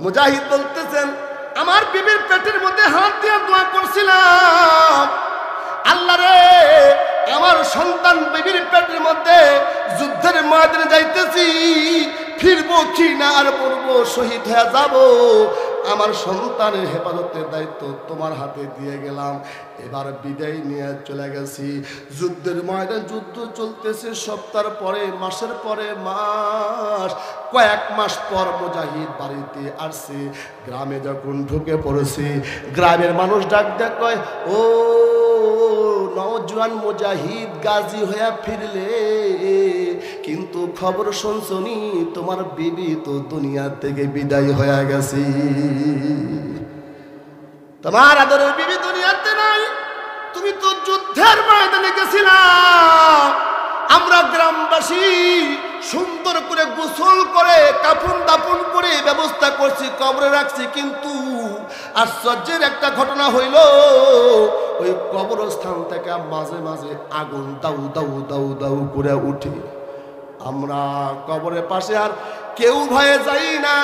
মুজাহিদ বলতেছেন, আমার বিবির পেটের মধ্যে হাত দিয়ে দোয়া করছিলাম, আল্লাহ রে আমার সন্তান বিবির পেটের মধ্যে যুদ্ধের ময়দানে যাইতেছি, ফিরবো কি না আর পড়বো, শহীদ হয়ে যাব, আমার সন্তানের হেফাজতের দায়িত্ব তোমার হাতে দিয়ে গেলাম, এবার বিদায় নিয়ে চলে গেছি। যুদ্ধের ময়দানে যুদ্ধ চলতেছে, সপ্তাহ পরে মাসের পরে মাস, কয়েক মাস পর মুজাহিদ বাড়িতে আসছে। গ্রামে যখন ঢুকে পড়েছি, গ্রামের মানুষ ডাক দেয়, কয় ও নওজোয়ান মুজাহিদ গাজী হয়ে ফিরলে, কিন্তু খবর শুনছনি তোমার বিবি তো দুনিয়া থেকে বিদায় হয়ে গেছে, তোমার আদরের বিবি দুনিয়াতে নাই, তুমি তো যুদ্ধের ময়দানে গেছিলাম। আমরা গ্রামবাসী সুন্দর করে গোসল করে কাফন দাফন করে ব্যবস্থা করছি, কবরে রাখছি, কিন্তু আশ্চর্যের একটা ঘটনা হইল, ওই কবরস্থান থেকে মাঝে মাঝে আগুন দাউ দাউ দাউ দাউ করে উঠে। আমরা কবরের পাশে আর কেউ ভয়ে যাই না,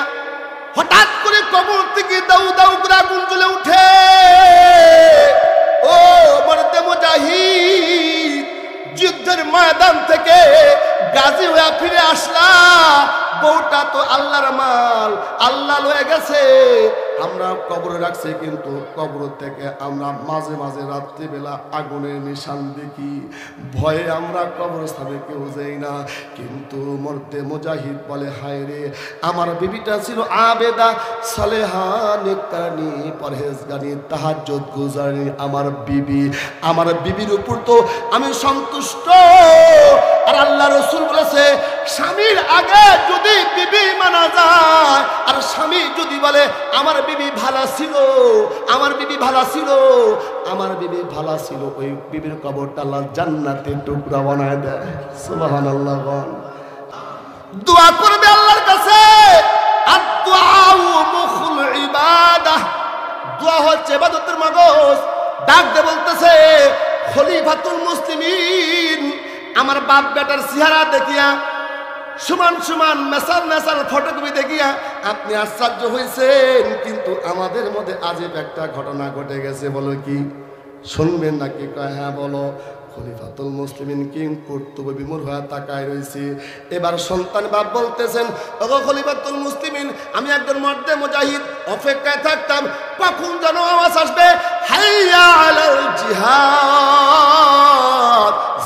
হঠাৎ করে কবর থেকে দাউ দাউ করে আগুন জ্বলে উঠে। ও মরদে মুজাহিদ, যুদ্ধের ময়দান থেকে গাজী হয়ে ফিরে আসলা, বউটা তো আল্লাহর মাল, আল্লাহ লয়ে গেছে, আমরা কবরে রাখছি, কিন্তু কবর থেকে আমরা মাঝে মাঝে রাত্রিবেলা আগুনের নিশান দেখি, ভয়ে আমরা কবরস্থানে কেউ যাই না। কিন্তু মরদে মুজাহিদ বলে, হায় রে, আমার বিবিটা ছিল আবেদা সালেহা নেককারী পরহেজগারী তাহাজ্জুদ গুজারী, আমার বিবির উপর তো আমি সন্তুষ্ট। আর আল্লাহ রাসূল বলেছে, স্বামীর আগে যদি বিবি মানা যায়, আর স্বামী যদি বলে আমার বিবি ভালো ছিল, আমার বিবি ভালো ছিল, আমার বিবি ভালো ছিল, ওই বিবির কবরটা আল্লাহ জান্নাতের টুকরা বানায় দেয়। সুবহানাল্লাহ। দোয়া করবে আল্লাহর কাছে, আর দুআউ মুখুল ইবাদাহ, দোয়া হচ্ছে ইবাদতের মগজ। ডাক দিয়ে বলতেছে, খলিফাতুল মুসলিমিন, আমার বাপ বেটার চেহারা দেখিয়া, সমান সমান মেসাল ফটোকপি দেখিয়া আপনি আশ্চর্য হয়েছেন, কিন্তু আমাদের মধ্যে আজব একটা ঘটনা ঘটে গেছে। বলো কি, শুনবেন নাকি? কয় হ্যাঁ বলো। খলিফাতুল মুসলিমিন কিং কর্তব্য বিমূঢ় হয়ে তাকায় রয়েছে। এবার সন্তান বাপ বলতেছেন, ওগো খলিফাতুল মুসলিমিন, আমি একজন মর্দে মুজাহিদ, অপেক্ষায় থাকতাম কখন যেন আওয়াজ আসবে, হাইয়া আলাল জিহাদ,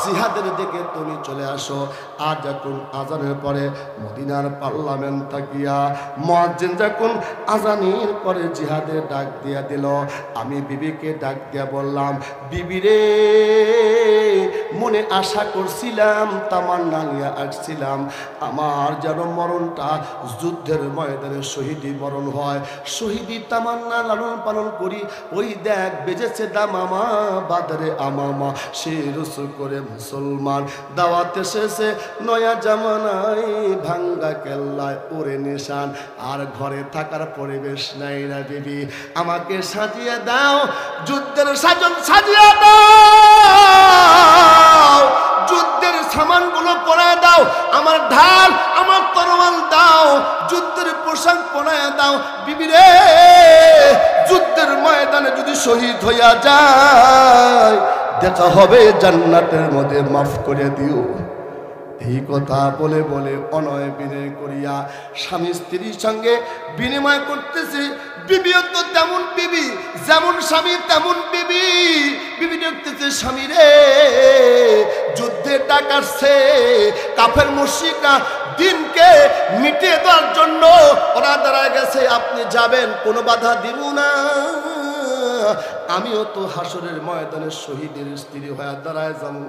জিহাদের দিকে তুমি চলে আসো। আর যখন আজানের পরে মদিনার পার্লামেন্ট থাকিয়া মুয়াজ্জিন যখন আজানের পরে জিহাদের ডাক দিয়া দিল, আমি বিবিকে ডাক দিয়া বললাম, বিবি রে, মনে আশা করছিলাম, তামান্না নিয়ে আসছিলাম, আমার যেন মরণটা যুদ্ধের ময়দানে শহীদি মরণ হয়, শহীদি তামান্না লালন পালন করি। ওই দেখ বেজেছে দামামা বাদরে আমামা, সে রসুল করে মুসলমান দাওয়াত এসেছে নয়া জামানায়, ভাঙ্গা কেল্লায় ওরে নিশান, আর ঘরে থাকার পরিবেশ নাই না বিবি, আমাকে সাজিয়ে দাও, যুদ্ধের সাজন সাজিয়ে দাও, যুদ্ধের সামানগুলো পরায় দাও, আমার ঢাল আমার তরোয়াল দাও, যুদ্ধের পোশাক পরায় দাও। বিবি রে, যুদ্ধের ময়দানে যদি শহীদ হইয়া যায়, দেখা হবে জান্নাতের মধ্যে, মাফ করে দিও। এই কথা বলে বলে অনয় বিনয় করিয়া স্বামী স্ত্রীর সঙ্গে বিনিময় করতেছে। বিবিও তো তেমন বিবি, যেমন স্বামী তেমন বিবি। বিবি দেখতেছে, স্বামী রে, যুদ্ধে ডাক আসছে, কাফের মুশরিকরা দিনকে মিটিয়ে দেওয়ার জন্য ওরা দাঁড়ায় গেছে, আপনি যাবেন, কোনো বাধা দিব না। আমিও তো হাসরের ময়দানে শহীদের স্ত্রী হয়ে দাঁড়ায় যাবো,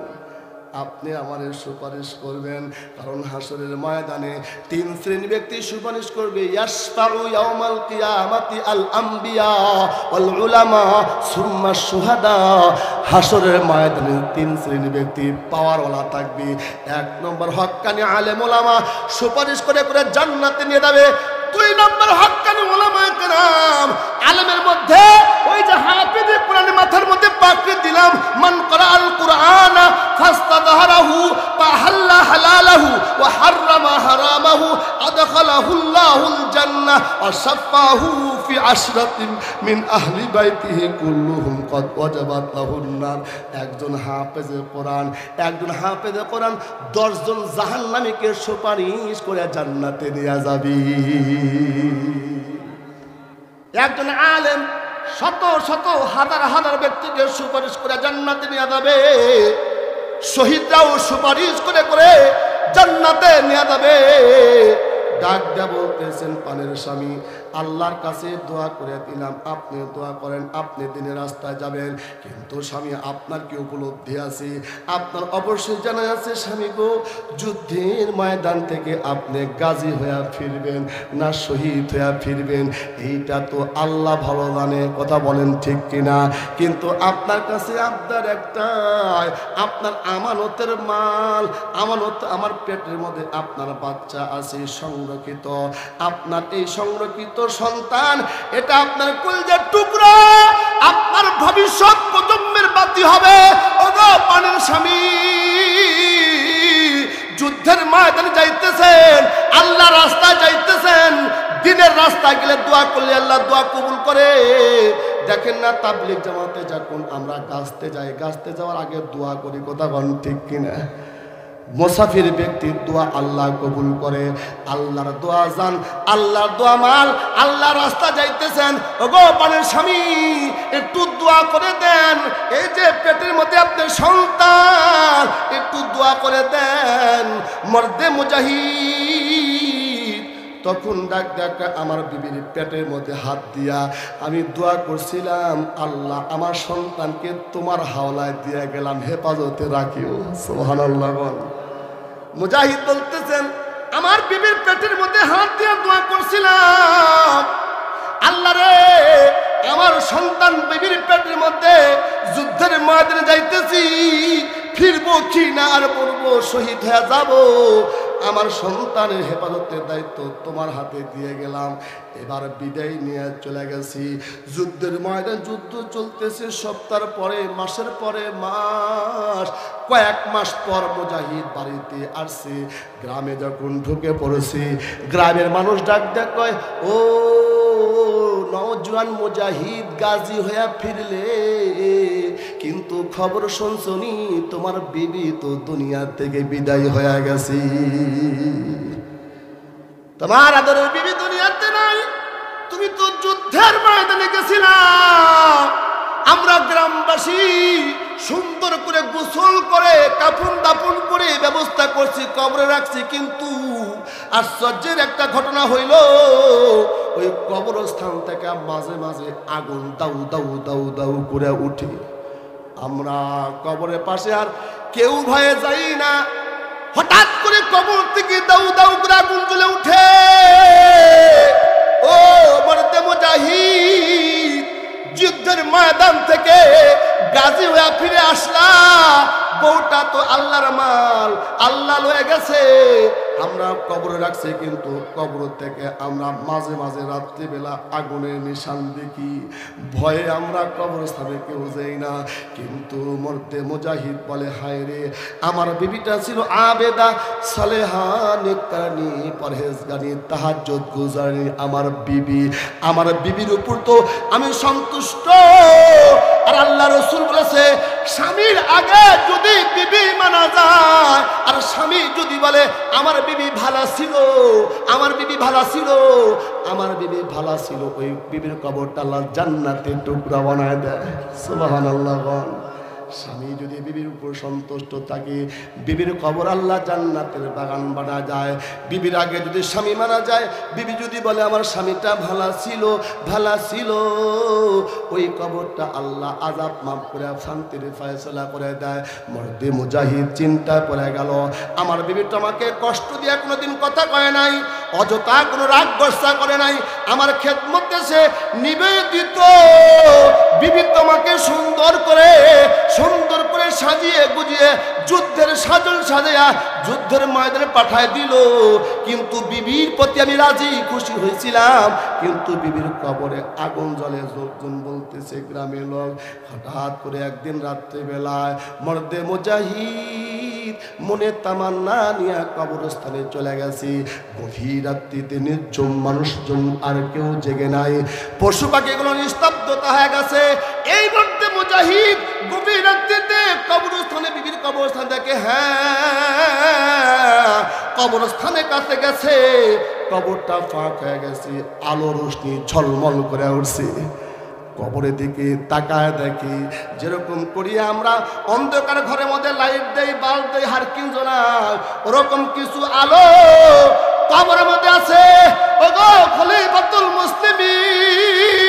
আপনি আমাদের সুপারিশ করবেন। কারণ হাসরের ময়দানে তিন শ্রেণী ব্যক্তি সুপারিশ করবে, ইয়াশফাউ ইয়াউমাল কিয়ামাতি আল আমবিয়া ওয়াল উলামা সুম্মা শুহাদা। হাসরের ময়দানে তিন শ্রেণী ব্যক্তি পাওয়ারওয়ালা থাকবে। এক নম্বর হক্কানি আলেম ওলামা, সুপারিশ করে করে জান্নাতে নিয়ে যাবে। দুই নম্বর হক্কানি উলামায়ে কেরাম, আলেমের মধ্যে ওই যে হাফিজে কোরআনের মাথার মধ্যে পাকড়ি দিলাম, মান করা আল কুরআনা ফাস্তাদহারাহু ফাহাল্লা হালালাহু ওয়া হাররামা হারামাহু আদখালাহুল্লাহুল জান্নাহ ওয়া শাফাহু ফি আশরাতিন মিন আহলি বাইতিহি কুল্লুহুম ক্বাদ ওয়াজাবাত লাহুন নার। একজন হাফেজে কোরআন 10 জন জাহান্নামীকে সুপারিশ করে জান্নাতে নিয়ে যাবে। একজন আলেম শত শত হাজার হাজার ব্যক্তিকে সুপারিশ করে জান্নাতে নিয়ে যাবে। শহীদরাও সুপারিশ করে করে জান্নাতে নিয়ে যাবে। ডাক দিয়া বলতেছেন পানের স্বামী, আল্লাহর কাছে দোয়া করে দিলাম, আপনি দোয়া করেন, আপনি দিনের রাস্তায় যাবেন। কিন্তু স্বামী আপনার কি উপলব্ধি আছে? আপনার অবশ্যই জানা আছে স্বামী গো, যুদ্ধের ময়দান থেকে আপনি গাজী হয়ে ফিরবেন না শহীদ হয়ে ফিরবেন এইটা তো আল্লাহ ভালো জানে। কথা বলেন ঠিক কিনা? কিন্তু আপনার কাছে আবদার একটাই, আপনার আমানতের মাল, আমানত আমার পেটের মধ্যে আপনার বাচ্চা আছে সংরক্ষিত, আপনার এই সংরক্ষিত সন্তান এটা আপনার কলিজার টুকরা, আপনার ভবিষ্যৎ প্রজন্মের বাতি হবে। ওগো পানের স্বামী, যুদ্ধের ময়দানে যাইতেছেন, আল্লাহ রাস্তায় যাইতেছেন, দিনের রাস্তায় গেলে দোয়া করলে আল্লাহ দোয়া কবুল করে। দেখেন না তাবলীগ জামাতে যখন আমরা গাছতে যাই, গাছতে যাওয়ার আগে দোয়া করি, কথা বল ঠিক কিনা? মুসাফির ব্যক্তির দোয়া আল্লাহ কবুল করে। আল্লাহর দোয়া জান, আল্লাহর দোয়া মাল, আল্লাহ রাস্তা যাইতেছেন, ওগো পানের স্বামী একটু দোয়া করে দেন। এই যে পেটের মধ্যে আপনার সন্তান, একটু দোয়া করে দেন। মর্দে মুজাহিদ তখন ডাক ডাক আমার বিবির পেটের মধ্যে হাত দিয়া আমি দোয়া করছিলাম, আল্লাহ আমার সন্তানকে তোমার হাওলায় দিয়ে গেলাম, হেফাজতে রাখিও। সুবহানাল্লাহ। মুজাহিদ বলতেছেন আমার বিবির পেটের মধ্যে হাত দিয়ে দোয়া করছিলাম, আল্লাহ রে আমার সন্তান বিবির পেটের মধ্যে যুদ্ধের ময়দানে যাইতেছি, ফিরবো কি না আর পড়বো, শহীদ হয়ে যাব, আমার সন্তানের হেফাজতের দায়িত্ব তোমার হাতে দিয়ে গেলাম। এবার বিদায় নিয়ে চলে গেছি। যুদ্ধের ময়দান, যুদ্ধ চলতেছে সপ্তাহ পরে, মাসের পরে মাস, কয়েক মাস পর মুজাহিদ বাড়িতে আসছে। গ্রামে যখন ঢুকে পড়েছি, গ্রামের মানুষ ডাক ডাক কয়, ও নওজোয়ান মুজাহিদ গাজী হয়ে ফিরলে, কিন্তু খবর শুনছনি তোমার বিবি তো দুনিয়া থেকে বিদায় হয়ে গেছে। তোমার আদরের বিবি দুনিয়াতে নাই, তুমি তো যুদ্ধের ময়দানে গেছিলাম। আমরা গ্রামবাসী সুন্দর করে গোসল করে কাফন দাফন করে ব্যবস্থা করছি, কবরে রাখছি, কিন্তু আশ্চর্যের একটা ঘটনা হইল, ওই কবরস্থান থেকে মাঝে মাঝে আগুন দাউ দাউ দাউ দাউ করে উঠে। আমরা কবরের পাশে আর কেউ ভয়ে যাই না, হঠাৎ করে কবর থেকে দাউ দাউ করে আগুন জ্বলে উঠে। ও মর্দে মুজাহিদ, যুদ্ধের ময়দান থেকে গাজী হয়ে ফিরে আসলা, বউটা তো আল্লাহর মাল, আল্লাহ লয়ে গেছে, আমরা কবরে রাখছি, কিন্তু কবর থেকে আমরা মাঝে মাঝে রাত্রিবেলা আগুনের নিশান দেখি, ভয়ে আমরা কবরস্থানে কেউ যাই না। কিন্তু মর্দে মুজাহিদ বলে, হায় রে আমার বিবিটা ছিল আবেদা সালেহা নেককারী পরহেজগারী তাহাজ্জুদ গুজারি, আমার বিবির উপর তো আমি সন্তুষ্ট। আর আল্লাহ রাসূল বলেছে, স্বামীর আগে যদি বিবি মানা যায়, আর স্বামী যদি বলে আমার বিবি ভালো ছিল, আমার বিবি ভালো ছিল, আমার বিবি ভালো ছিল, ওই বিবির কবরটা আল্লাহ জান্নাতের টুকরা বানায় দেয়। সুবহানাল্লাহ। স্বামী যদি বিবির উপর সন্তুষ্ট থাকে, বিবির কবর আল্লাহ জান্নাতের বাগান বানা যায়। বিবির আগে যদি স্বামী মারা যায়, বিবি যদি বলে আমার স্বামীটা ভালো ছিল, ওই কবরটা আল্লাহ আযাব মাফ করে শান্তির ফয়সালা করে দেয়। মর্দে মুজাহিদ চিন্তা করে গেল, আমার বিবি তো আমাকে কষ্ট দিয়ে কোনোদিন কথা কয় নাই, অযথা কোনো রাগ গোসা করে নাই, আমার খেদমতে সে নিবেদিত। বিবি তোমাকে সুন্দর করে সাজিয়ে গুজিয়ে যুদ্ধের সাজন সাজিয়া যুদ্ধের ময়দানে পাঠায় দিল, কিন্তু বিবির প্রতি আমি রাজি খুশি হয়েছিলাম, কিন্তু বিবির কবরে আগুন জ্বলে। লোকজন বলতেছে গ্রামের লোক, হঠাৎ করে একদিন রাত্রিবেলায় মর্দে মুজাহিদ মনে তামান্না নিয়ে কবরস্থানে চলে গেছি। গভীর রাত্রিতে নির্জন মানুষজন আর কেউ জেগে নাই, পশু পাখিগুলো নিস্তব্ধতা হয়ে গেছে। এই মুহূর্তে মুজাহিদ গভীর রাত্রিতে কবরস্থানে বিবির কবরস্থান দেখে, হ্যাঁ কবরস্থানের কাছে গেছে, কবরটা ফাঁক হয়ে গেছে, আলো রোশনি ঝলমল করে উঠছে। কবরের দিকে তাকায় দেখি যেরকম করি আমরা অন্ধকার ঘরের মধ্যে লাইট দেই, বাল্ব দেই, হারকিন জ্বলাই, ওরকম কিছু আলো কবরের মধ্যে আছে। ওগো খলিফাতুল মুসলিমিন,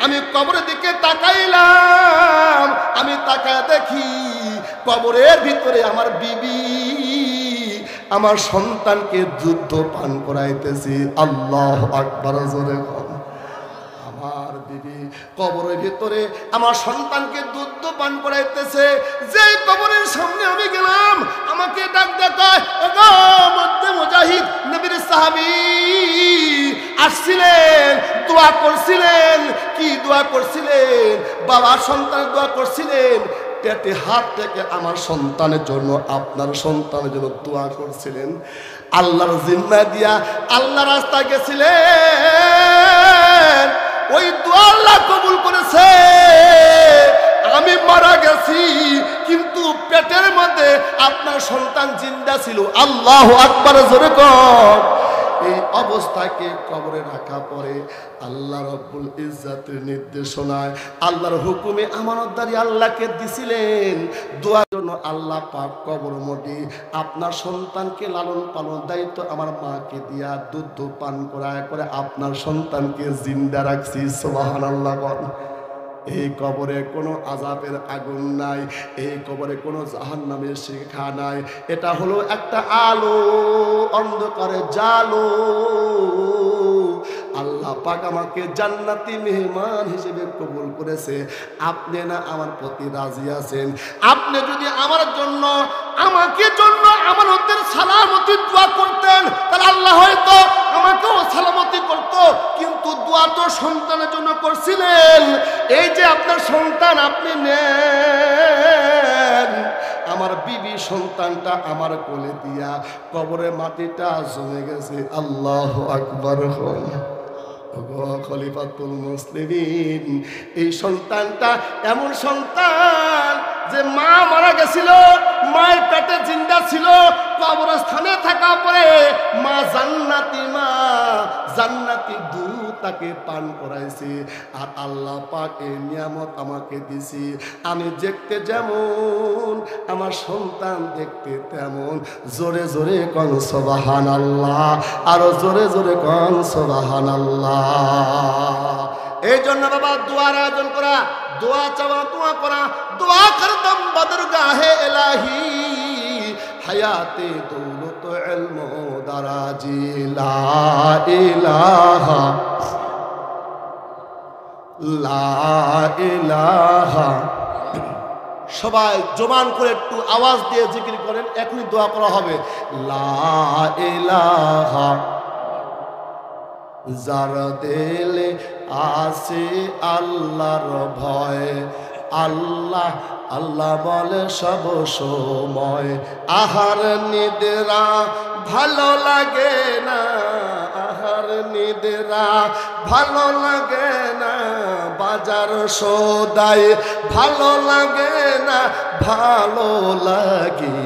আমি কবরের দিকে তাকাইলাম, আমি তাকায় দেখি কবরের ভিতরে আমার বিবি আমার সন্তানকে দুধ পান করাইতেছি। আল্লাহু আকবার জোরে বল। আমার বিবি কবরের ভিতরে আমার সন্তানকে দুধ পান করাইতেছে। যে কবরের সামনে আমি গেলাম, আমাকে ডাক দেখায়, ওগো মধ্যে মুজাহিদ নবীর সাহাবী আসছিলেন, দোয়া করছিলেন। কি দোয়া করছিলেন? বাবার সন্তানের দোয়া করছিলেন। পেটে হাত থেকে আমার সন্তানের জন্য, আপনার সন্তানের জন্য দোয়া করছিলেন। আল্লাহর জিম্মা দিয়া আল্লাহ রাস্তায় গেছিলেন, ওই দোয়া আল্লাহ কবুল করেছে। আমি মারা গেছি কিন্তু পেটের মধ্যে আপনার সন্তান জিন্দা ছিল। আল্লাহু আকবার জোরে কর। এই অবস্থাকে কবরে রাখা পরে আল্লাহ রাব্বুল ইজ্জাতের নির্দেশনায়, আল্লাহর হুকুমে আমানতদারি আল্লাহকে দিছিলেন দোয়ার জন্য। আল্লাহ পাক কবর মধ্যে আপনার সন্তানকে লালন পালন দায়িত্ব আমার মাকে দিয়া দুধ পান করায় করে আপনার সন্তানকে জিন্দা রাখছি। সুবহানাল্লাহ। এই কবরে কোনো আযাবের আগুন নাই, এই কবরে কোনো জাহান্নামের শিখা নাই। এটা হলো একটা আলো অন্ধকারে জালো। আল্লাহ পাক আমাকে জান্নাতি মেহমান হিসেবে কবুল করেছে। আপনি না আমার প্রতি রাজি আছেন? আপনি যদি আমার জন্য, আমাকে জন্য আমানতের সালামতি দোয়া করতেন, তাহলে আল্লাহ হয়তো আমাকেও সালামতি করতো। কিন্তু দোয়া তো সন্তানের জন্য করছিলেন। এই যে আপনার সন্তান আপনি নেন, আমার বিবি সন্তানটা আমার কোলে দিয়া কবরে মাটিটা জমে গেছে। আল্লাহু আকবার। খলিফাতুল মুসলিমিন, এই সন্তানটা এমন সন্তান যে মা মারা গেছিল, মায়ের পেটে জিন্দা ছিল, কবরস্থানে থাকা পরে মা জান্নাতি দুধ তাকে পান করাইছে। আর আল্লাহ পাক এই নিয়ামত আমাকে দিছি। আমি দেখতে যেমন, আমার সন্তান দেখতে তেমন। জোরে জোরে কোন সুবহানাল্লাহ, আরো জোরে জোরে কোন সুবহানাল্লাহ। এই জন্য বাবা দোয়ার আয়োজন করা, দোয়া চাওয়া, দোয়া করা, দোয়া করতাম বদরগাহে ইলাহি হায়াতে দৌলত ইলম দারাজি লা ইলাহা লা ইলাহা। সবাই জবান করে একটু আওয়াজ দিয়ে জিকির করেন, এখনই দোয়া করা হবে। লা ইলাহা, যার দিলে আছে আল্লাহর ভয়, আল্লাহ আল্লাহ বলে সব সময়। আহার নিদ্রা ভালো লাগে না, আহার নিদ্রা ভালো লাগে না, বাজার সদাই ভালো লাগে না, ভালো লাগে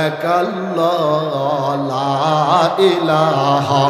এক আল্লাহ লা ইলাহা